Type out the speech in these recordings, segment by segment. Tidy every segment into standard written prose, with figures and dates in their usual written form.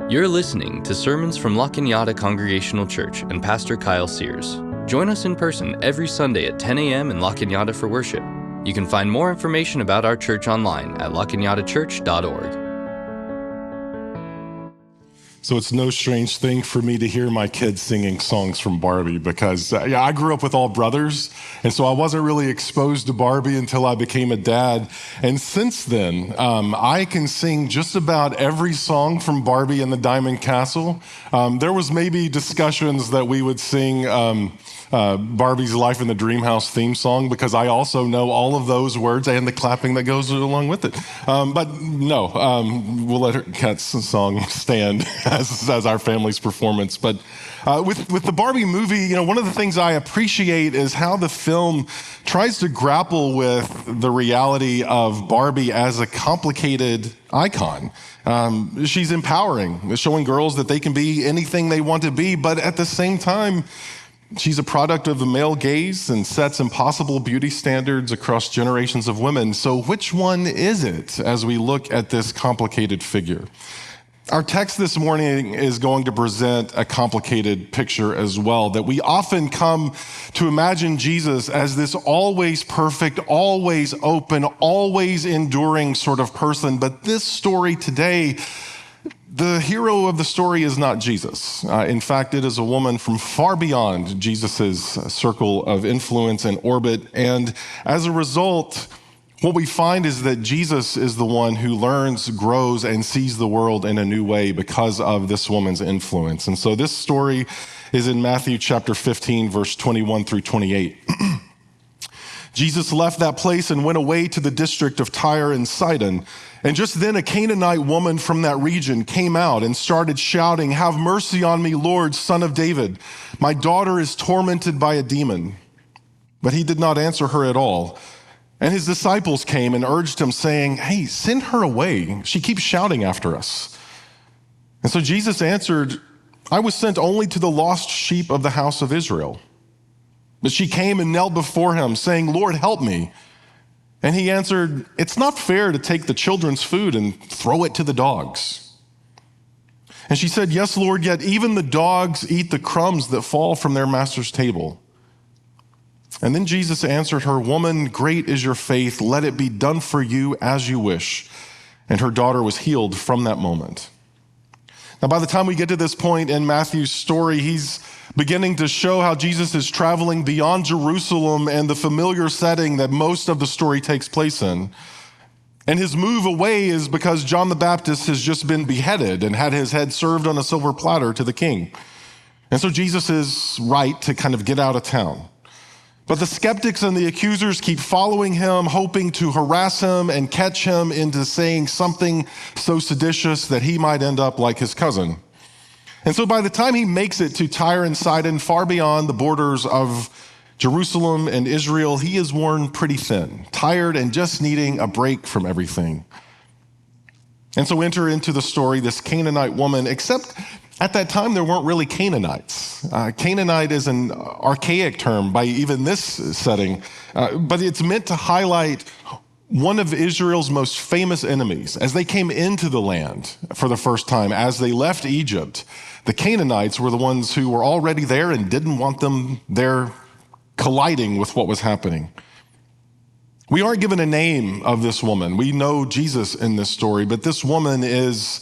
You're listening to sermons from La Cañada Congregational Church and Pastor Kyle Sears. Join us in person every Sunday at 10 a.m. in La Cañada for worship. You can find more information about our church online at lacañadachurch.org. So it's no strange thing for me to hear my kids singing songs from Barbie because I grew up with all brothers, and so I wasn't really exposed to Barbie until I became a dad. And since then, I can sing just about every song from Barbie and the Diamond Castle. There was maybe discussions that we would sing Barbie's Life in the Dream House theme song because I also know all of those words and the clapping that goes along with it. But no, we'll let her cat's song stand as our family's performance. But with the Barbie movie, one of the things I appreciate is how the film tries to grapple with the reality of Barbie as a complicated icon. She's empowering, showing girls that they can be anything they want to be, but at the same time, she's a product of the male gaze and sets impossible beauty standards across generations of women. So which one is it as we look at this complicated figure? Our text this morning is going to present a complicated picture as well, that we often come to imagine Jesus as this always perfect, always open, always enduring sort of person. But this story today, the hero of the story is not Jesus. In fact, it is a woman from far beyond Jesus's circle of influence and orbit. And as a result, what we find is that Jesus is the one who learns, grows, and sees the world in a new way because of this woman's influence. And so this story is in Matthew chapter 15, verse 21 through 28. Jesus left that place and went away to the district of Tyre and Sidon. And just then a Canaanite woman from that region came out and started shouting, "Have mercy on me, Lord, Son of David. My daughter is tormented by a demon." But he did not answer her at all. And his disciples came and urged him, saying, "Hey, send her away. She keeps shouting after us." And so Jesus answered, "I was sent only to the lost sheep of the house of Israel." But she came and knelt before him, saying, "Lord, help me." And he answered, "It's not fair to take the children's food and throw it to the dogs." And she said, "Yes, Lord, yet even the dogs eat the crumbs that fall from their master's table." And then Jesus answered her, "Woman, great is your faith. Let it be done for you as you wish." And her daughter was healed from that moment. Now, by the time we get to this point in Matthew's story, he's beginning to show how Jesus is traveling beyond Jerusalem and the familiar setting that most of the story takes place in. And his move away is because John the Baptist has just been beheaded and had his head served on a silver platter to the king. And so Jesus is right to kind of get out of town. But the skeptics and the accusers keep following him, hoping to harass him and catch him into saying something so seditious that he might end up like his cousin. And so by the time he makes it to Tyre and Sidon, far beyond the borders of Jerusalem and Israel, he is worn pretty thin, tired and just needing a break from everything. And so enter into the story this Canaanite woman, except at that time there weren't really Canaanites. Canaanite is an archaic term by even this setting, but it's meant to highlight one of Israel's most famous enemies. As they came into the land for the first time, as they left Egypt, the Canaanites were the ones who were already there and didn't want them there colliding with what was happening. We aren't given a name of this woman. We know Jesus in this story, but this woman is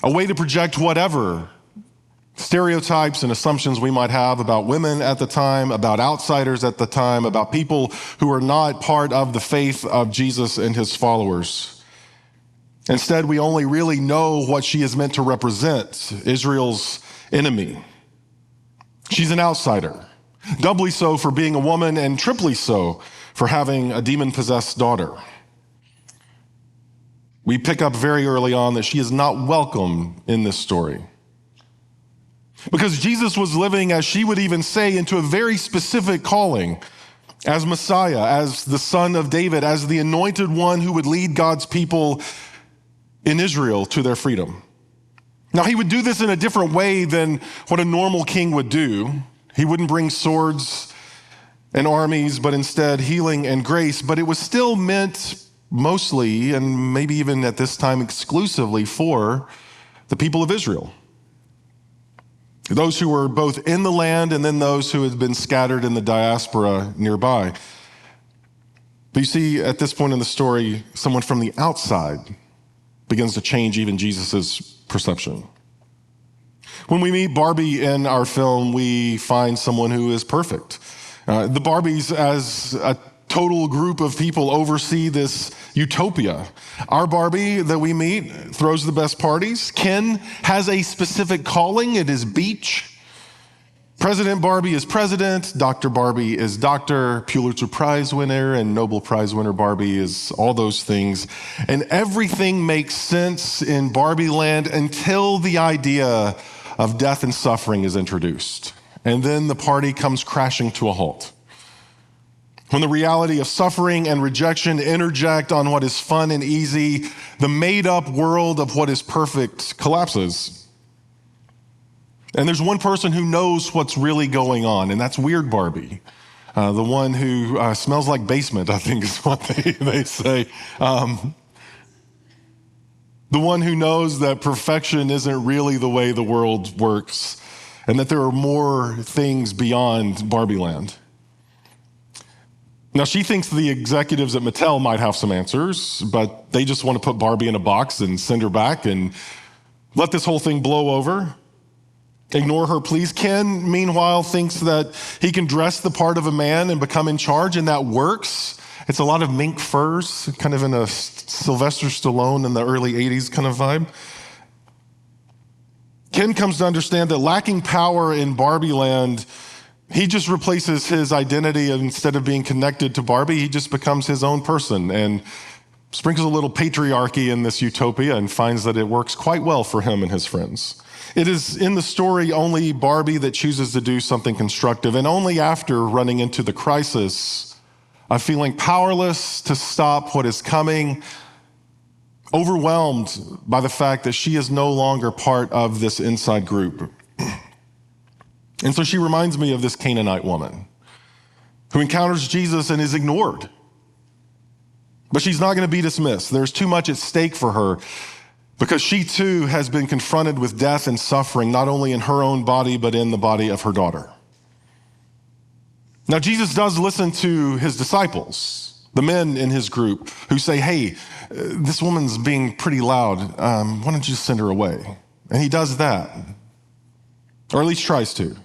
a way to project whatever stereotypes and assumptions we might have about women at the time, about outsiders at the time, about people who are not part of the faith of Jesus and his followers. Instead, we only really know what she is meant to represent, Israel's enemy. She's an outsider, doubly so for being a woman and triply so for having a demon-possessed daughter. We pick up very early on that she is not welcome in this story. Because Jesus was living, as she would even say, into a very specific calling as Messiah, as the Son of David, as the anointed one who would lead God's people in Israel to their freedom. Now, he would do this in a different way than what a normal king would do. He wouldn't bring swords and armies, but instead healing and grace. But it was still meant mostly, and maybe even at this time exclusively, for the people of Israel. Those who were both in the land and then those who had been scattered in the diaspora nearby. But you see, at this point in the story, someone from the outside begins to change even Jesus' perception. When we meet Barbie in our film, we find someone who is perfect. The Barbies, as a total group of people, oversee this utopia. Our Barbie that we meet throws the best parties. Ken has a specific calling. It is beach. President Barbie is president. Dr. Barbie is doctor. Pulitzer Prize winner and Nobel Prize winner Barbie is all those things. And everything makes sense in Barbie land until the idea of death and suffering is introduced. And then the party comes crashing to a halt. When the reality of suffering and rejection interject on what is fun and easy, the made-up world of what is perfect collapses. And there's one person who knows what's really going on, and that's Weird Barbie. The one who smells like basement, I think is what they say. The one who knows that perfection isn't really the way the world works, and that there are more things beyond Barbie land. Now, she thinks the executives at Mattel might have some answers, but they just want to put Barbie in a box and send her back and let this whole thing blow over. Ignore her, please. Ken, meanwhile, thinks that he can dress the part of a man and become in charge, and that works. It's a lot of mink furs, kind of in a Sylvester Stallone in the early 80s kind of vibe. Ken comes to understand that lacking power in Barbie land, he just replaces his identity, and instead of being connected to Barbie, he just becomes his own person and sprinkles a little patriarchy in this utopia and finds that it works quite well for him and his friends. It is in the story only Barbie that chooses to do something constructive, and only after running into the crisis of feeling powerless to stop what is coming, overwhelmed by the fact that she is no longer part of this inside group. And so she reminds me of this Canaanite woman who encounters Jesus and is ignored. But she's not going to be dismissed. There's too much at stake for her, because she too has been confronted with death and suffering, not only in her own body, but in the body of her daughter. Now, Jesus does listen to his disciples, the men in his group, who say, hey, this woman's being pretty loud. Why don't you send her away? And he does that, or at least tries to.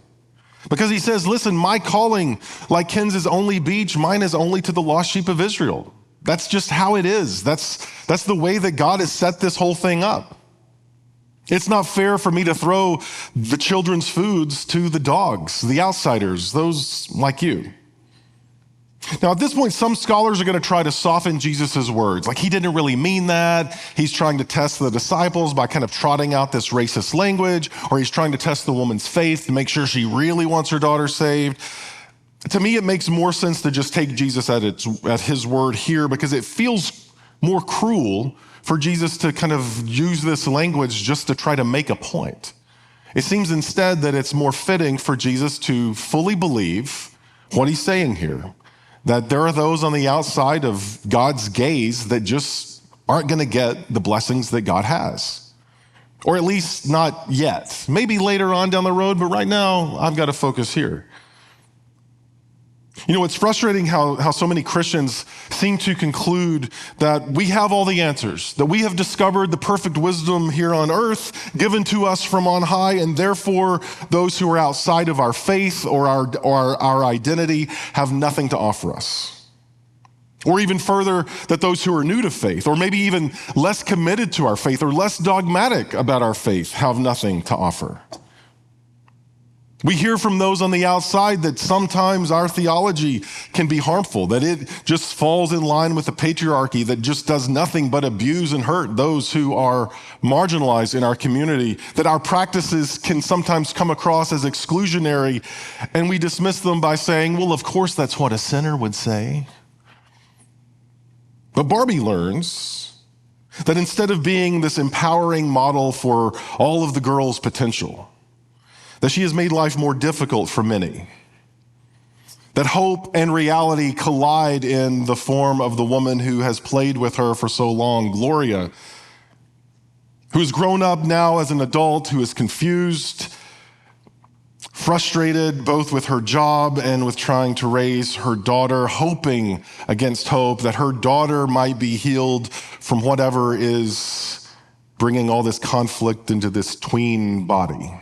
Because he says, listen, my calling, like Ken's, is only beach. Mine is only to the lost sheep of Israel. That's just how it is. That's the way that God has set this whole thing up. It's not fair for me to throw the children's foods to the dogs, the outsiders, those like you. Now, at this point, some scholars are going to try to soften Jesus' words. Like, he didn't really mean that. He's trying to test the disciples by kind of trotting out this racist language, or he's trying to test the woman's faith to make sure she really wants her daughter saved. To me, it makes more sense to just take Jesus at his word here, because it feels more cruel for Jesus to kind of use this language just to try to make a point. It seems instead that it's more fitting for Jesus to fully believe what he's saying here, that there are those on the outside of God's gaze that just aren't going to get the blessings that God has. Or at least not yet. Maybe later on down the road, but right now, I've got to focus here. You know, it's frustrating how so many Christians seem to conclude that we have all the answers, that we have discovered the perfect wisdom here on earth given to us from on high, and therefore those who are outside of our faith or our identity have nothing to offer us. Or even further, that those who are new to faith, or maybe even less committed to our faith or less dogmatic about our faith, have nothing to offer. We hear from those on the outside that sometimes our theology can be harmful, that it just falls in line with the patriarchy that just does nothing but abuse and hurt those who are marginalized in our community, that our practices can sometimes come across as exclusionary, and we dismiss them by saying, well, of course, that's what a sinner would say. But Barbie learns that instead of being this empowering model for all of the girls' potential, that she has made life more difficult for many, that hope and reality collide in the form of the woman who has played with her for so long, Gloria, who has grown up now as an adult, who is confused, frustrated both with her job and with trying to raise her daughter, hoping against hope that her daughter might be healed from whatever is bringing all this conflict into this tween body.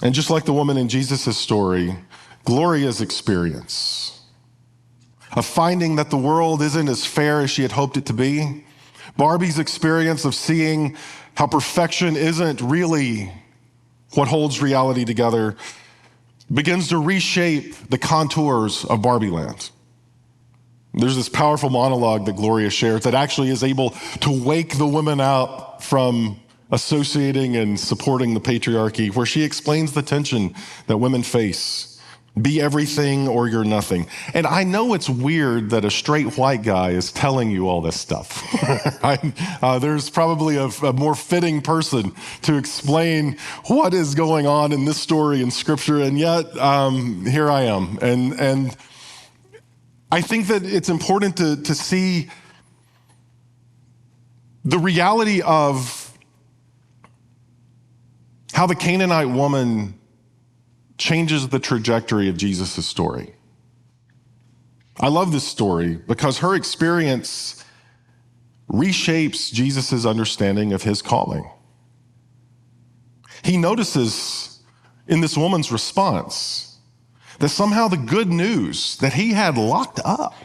And just like the woman in Jesus' story, Gloria's experience of finding that the world isn't as fair as she had hoped it to be, Barbie's experience of seeing how perfection isn't really what holds reality together, begins to reshape the contours of Barbie Land. There's this powerful monologue that Gloria shares that actually is able to wake the women up from associating and supporting the patriarchy, where she explains the tension that women face. Be everything or you're nothing. And I know it's weird that a straight white guy is telling you all this stuff. There's probably a more fitting person to explain what is going on in this story in Scripture, and yet here I am. And I think that it's important to see the reality of how the Canaanite woman changes the trajectory of Jesus' story. I love this story because her experience reshapes Jesus' understanding of his calling. He notices in this woman's response that somehow the good news that he had locked up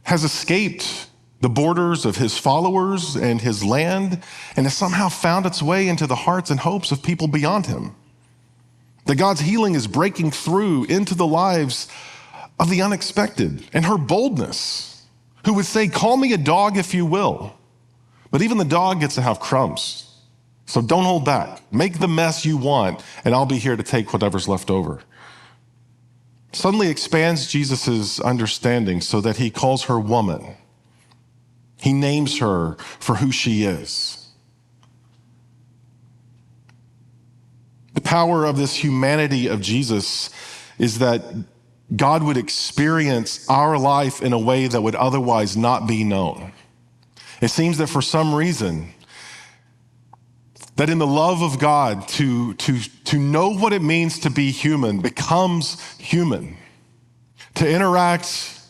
has escaped the borders of his followers and his land and has somehow found its way into the hearts and hopes of people beyond him. That God's healing is breaking through into the lives of the unexpected. And her boldness, who would say, call me a dog if you will, but even the dog gets to have crumbs. So don't hold back. Make the mess you want, and I'll be here to take whatever's left over. Suddenly expands Jesus' understanding so that he calls her woman. He names her for who she is. The power of this humanity of Jesus is that God would experience our life in a way that would otherwise not be known. It seems that for some reason, that in the love of God, to know what it means to be human becomes human. To interact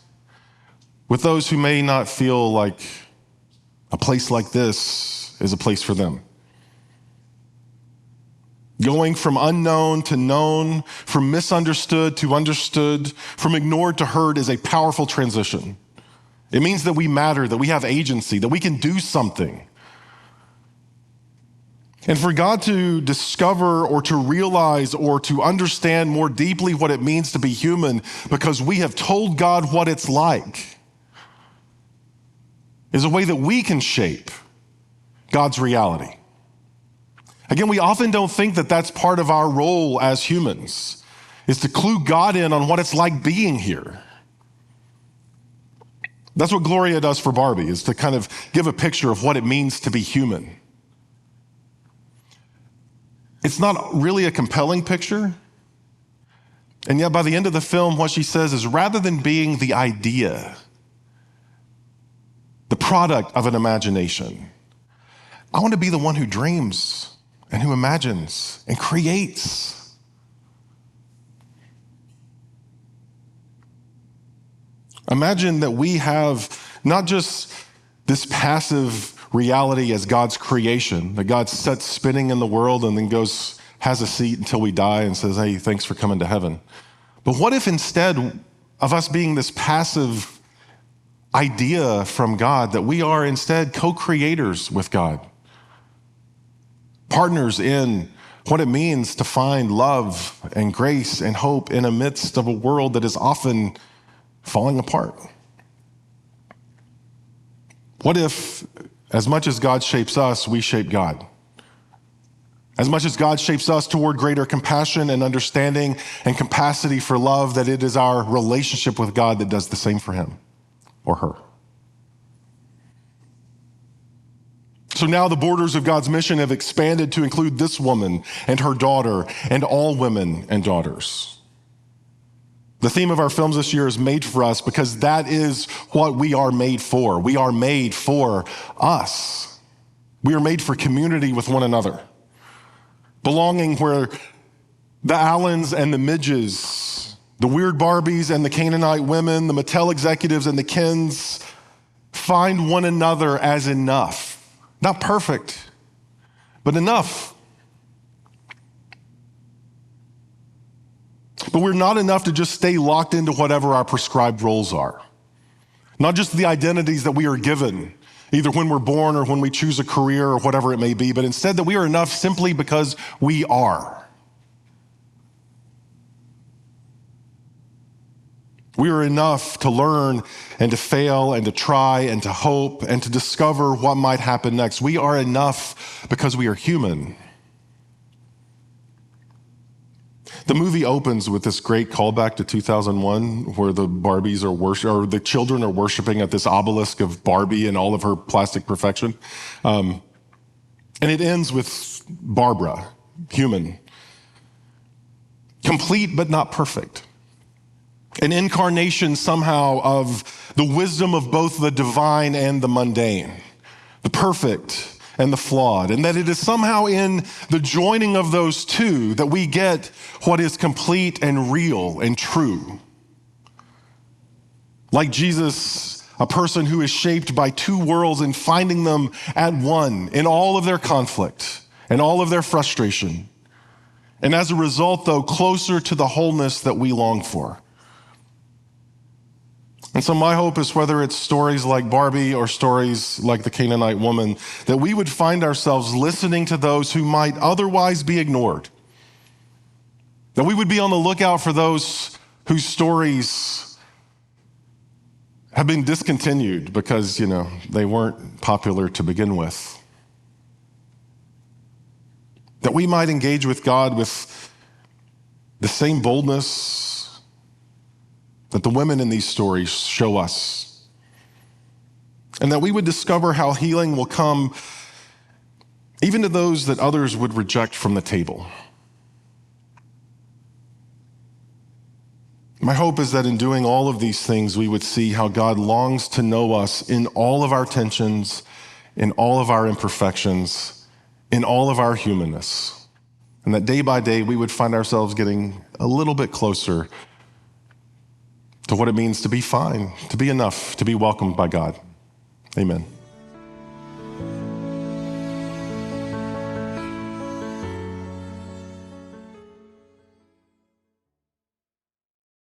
with those who may not feel like a place like this is a place for them. Going from unknown to known, from misunderstood to understood, from ignored to heard is a powerful transition. It means that we matter, that we have agency, that we can do something. And for God to discover or to realize or to understand more deeply what it means to be human because we have told God what it's like is a way that we can shape God's reality. Again, we often don't think that that's part of our role as humans, is to clue God in on what it's like being here. That's what Gloria does for Barbie, is to kind of give a picture of what it means to be human. It's not really a compelling picture. And yet by the end of the film, what she says is rather than being the idea, the product of an imagination, I want to be the one who dreams and who imagines and creates. Imagine that we have not just this passive reality as God's creation, that God sets spinning in the world and then has a seat until we die and says, hey, thanks for coming to heaven. But what if instead of us being this passive idea from God, that we are instead co-creators with God? Partners in what it means to find love and grace and hope in the midst of a world that is often falling apart. What if, as much as God shapes us, we shape God? As much as God shapes us toward greater compassion and understanding and capacity for love, that it is our relationship with God that does the same for him or her. So now the borders of God's mission have expanded to include this woman and her daughter and all women and daughters. The theme of our films this year is Made for Us because that is what we are made for. We are made for us. We are made for community with one another. Belonging where the Allens and the Midges, the weird Barbies and the Canaanite women, the Mattel executives and the Kens find one another as enough. Not perfect, but enough. But we're not enough to just stay locked into whatever our prescribed roles are. Not just the identities that we are given, either when we're born or when we choose a career or whatever it may be, but instead that we are enough simply because we are. We are enough to learn and to fail and to try and to hope and to discover what might happen next. We are enough because we are human. The movie opens with this great callback to 2001, where the Barbies are the children are worshiping at this obelisk of Barbie and all of her plastic perfection. And it ends with Barbara, human, complete but not perfect. An incarnation somehow of the wisdom of both the divine and the mundane, the perfect and the flawed, and that it is somehow in the joining of those two that we get what is complete and real and true. Like Jesus, a person who is shaped by two worlds and finding them at one in all of their conflict and all of their frustration. And as a result, though, closer to the wholeness that we long for. And so my hope is, whether it's stories like Barbie or stories like the Canaanite woman, that we would find ourselves listening to those who might otherwise be ignored. That we would be on the lookout for those whose stories have been discontinued because, they weren't popular to begin with. That we might engage with God with the same boldness that the women in these stories show us. And that we would discover how healing will come even to those that others would reject from the table. My hope is that in doing all of these things, we would see how God longs to know us in all of our tensions, in all of our imperfections, in all of our humanness. And that day by day, we would find ourselves getting a little bit closer to what it means to be fine, to be enough, to be welcomed by God. Amen.